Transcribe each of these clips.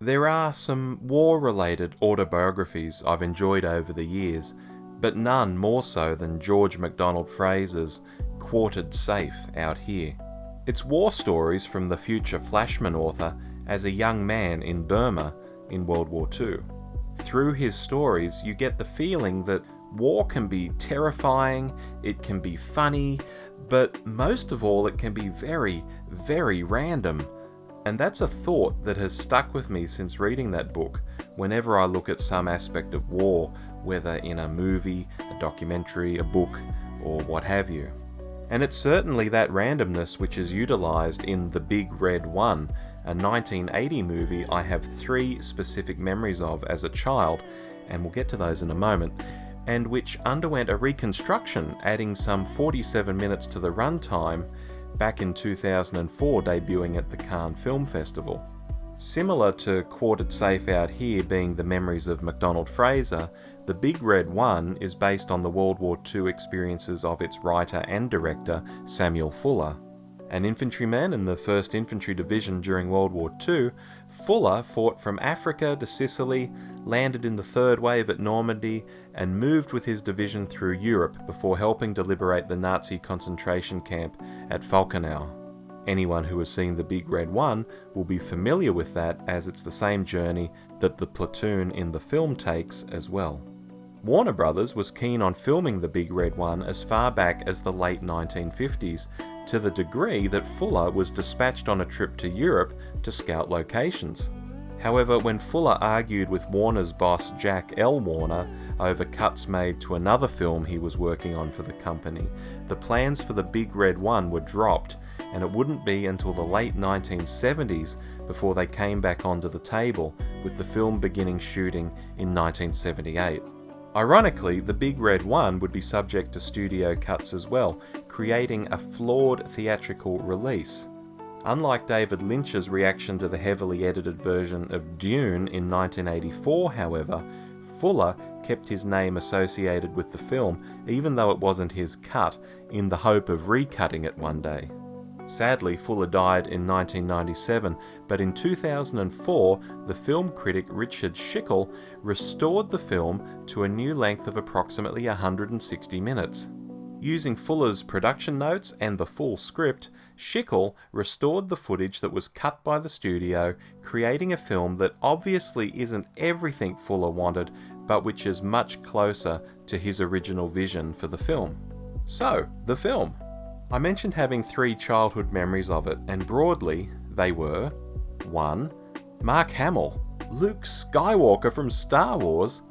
There are some war-related autobiographies I've enjoyed over the years, but none more so than George MacDonald Fraser's Quartered Safe Out Here. It's war stories from the future Flashman author as a young man in Burma in World War II. Through his stories, you get the feeling that war can be terrifying, it can be funny, but most of all, it can be very, very random. And that's a thought that has stuck with me since reading that book whenever I look at some aspect of war, whether in a movie, a documentary, a book, or what have you. And it's certainly that randomness which is utilised in The Big Red One, a 1980 movie I have 3 specific memories of as a child, and we'll get to those in a moment, and which underwent a reconstruction, adding some 47 minutes to the runtime back in 2004, debuting at the Cannes Film Festival. Similar to Quartered Safe Out Here being the memories of MacDonald Fraser, The Big Red One is based on the World War II experiences of its writer and director, Samuel Fuller. An infantryman in the 1st Infantry Division during World War II, Fuller fought from Africa to Sicily, landed in the Third Wave at Normandy, and moved with his division through Europe before helping to liberate the Nazi concentration camp at Falkenau. Anyone who has seen The Big Red One will be familiar with that, as it's the same journey that the platoon in the film takes as well. Warner Brothers was keen on filming The Big Red One as far back as the late 1950s, to the degree that Fuller was dispatched on a trip to Europe to scout locations. However, when Fuller argued with Warner's boss Jack L. Warner over cuts made to another film he was working on for the company, the plans for The Big Red One were dropped, and it wouldn't be until the late 1970s before they came back onto the table, with the film beginning shooting in 1978. Ironically, The Big Red One would be subject to studio cuts as well, creating a flawed theatrical release. Unlike David Lynch's reaction to the heavily edited version of Dune in 1984, however, Fuller kept his name associated with the film, even though it wasn't his cut, in the hope of recutting it one day. Sadly, Fuller died in 1997, but in 2004, the film critic Richard Schickel restored the film to a new length of approximately 160 minutes. Using Fuller's production notes and the full script, Schickel restored the footage that was cut by the studio, creating a film that obviously isn't everything Fuller wanted, but which is much closer to his original vision for the film. So, the film. I mentioned having 3 childhood memories of it, and broadly, they were 1. Mark Hamill, Luke Skywalker from Star Wars,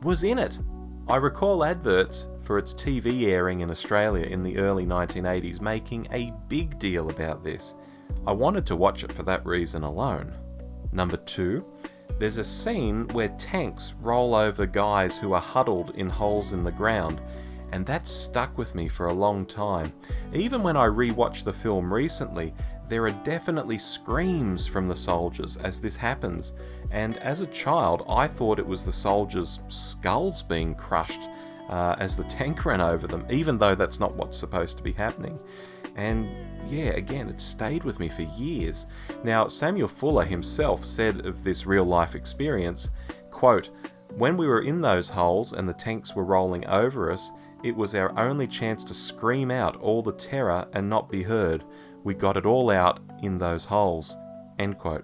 was in it. I recall adverts for its TV airing in Australia in the early 1980s making a big deal about this. I wanted to watch it for that reason alone. Number 2, there's a scene where tanks roll over guys who are huddled in holes in the ground, and that stuck with me for a long time. Even when I rewatched the film recently, there are definitely screams from the soldiers as this happens, and as a child I thought it was the soldiers' skulls being crushed as the tank ran over them, even though that's not what's supposed to be happening. And yeah, again, it stayed with me for years. Now, Samuel Fuller himself said of this real-life experience, quote, "When we were in those holes and the tanks were rolling over us, it was our only chance to scream out all the terror and not be heard. We got it all out in those holes." End quote.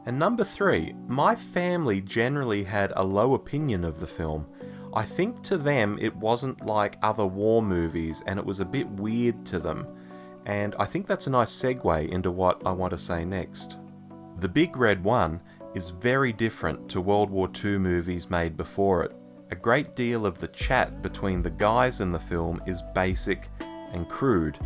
And number 3, my family generally had a low opinion of the film. I think to them it wasn't like other war movies and it was a bit weird to them. And I think that's a nice segue into what I want to say next. The Big Red One is very different to World War II movies made before it. A great deal of the chat between the guys in the film is basic and crude.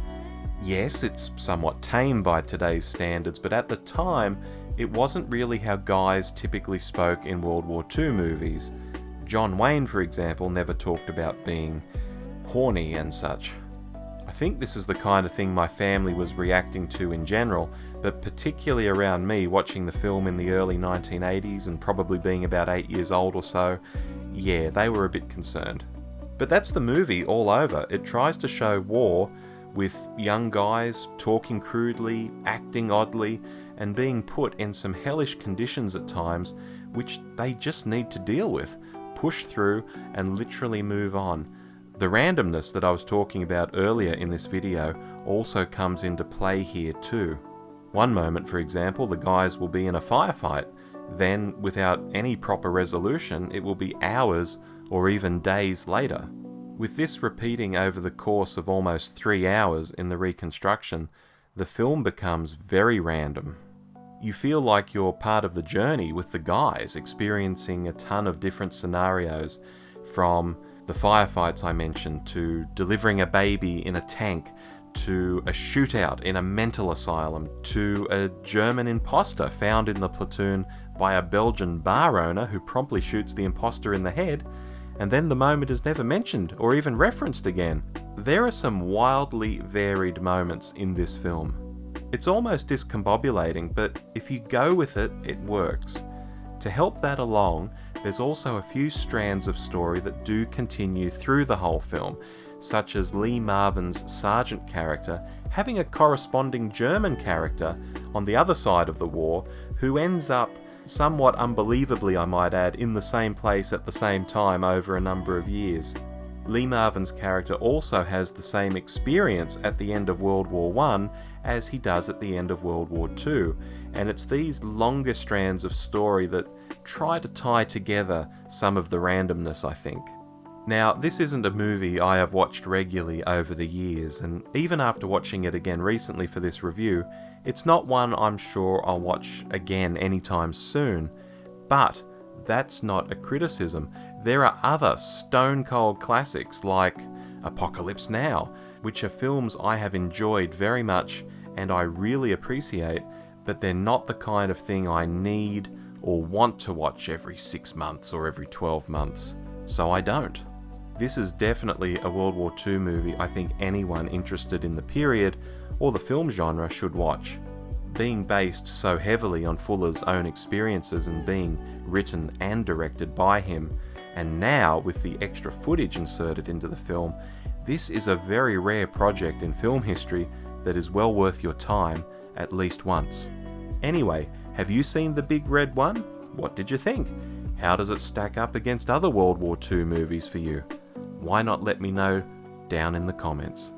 Yes, it's somewhat tame by today's standards, but at the time, it wasn't really how guys typically spoke in World War II movies. John Wayne, for example, never talked about being horny and such. I think this is the kind of thing my family was reacting to in general, but particularly around me watching the film in the early 1980s and probably being about 8 years old or so. Yeah, they were a bit concerned. But that's the movie all over. It tries to show war with young guys talking crudely, acting oddly, and being put in some hellish conditions at times, which they just need to deal with, push through, and literally move on. The randomness that I was talking about earlier in this video also comes into play here too. One moment, for example, the guys will be in a firefight. Then, without any proper resolution, it will be hours or even days later. With this repeating over the course of almost 3 hours in the reconstruction, the film becomes very random. You feel like you're part of the journey with the guys, experiencing a ton of different scenarios, from the firefights I mentioned, to delivering a baby in a tank, to a shootout in a mental asylum, to a German imposter found in the platoon by a Belgian bar owner who promptly shoots the imposter in the head, and then the moment is never mentioned or even referenced again. There are some wildly varied moments in this film. It's almost discombobulating, but if you go with it, it works. To help that along, there's also a few strands of story that do continue through the whole film, such as Lee Marvin's sergeant character having a corresponding German character on the other side of the war who ends up, somewhat unbelievably I might add, in the same place at the same time over a number of years. Lee Marvin's character also has the same experience at the end of World War I as he does at the end of World War II, and it's these longer strands of story that try to tie together some of the randomness, I think. Now, this isn't a movie I have watched regularly over the years, and even after watching it again recently for this review, it's not one I'm sure I'll watch again anytime soon. But that's not a criticism. There are other stone-cold classics like Apocalypse Now, which are films I have enjoyed very much and I really appreciate, but they're not the kind of thing I need or want to watch every 6 months or every 12 months, so I don't. This is definitely a World War II movie I think anyone interested in the period or the film genre should watch. Being based so heavily on Fuller's own experiences and being written and directed by him, and now with the extra footage inserted into the film, this is a very rare project in film history that is well worth your time at least once. Anyway, have you seen The Big Red One? What did you think? How does it stack up against other World War II movies for you? Why not let me know down in the comments?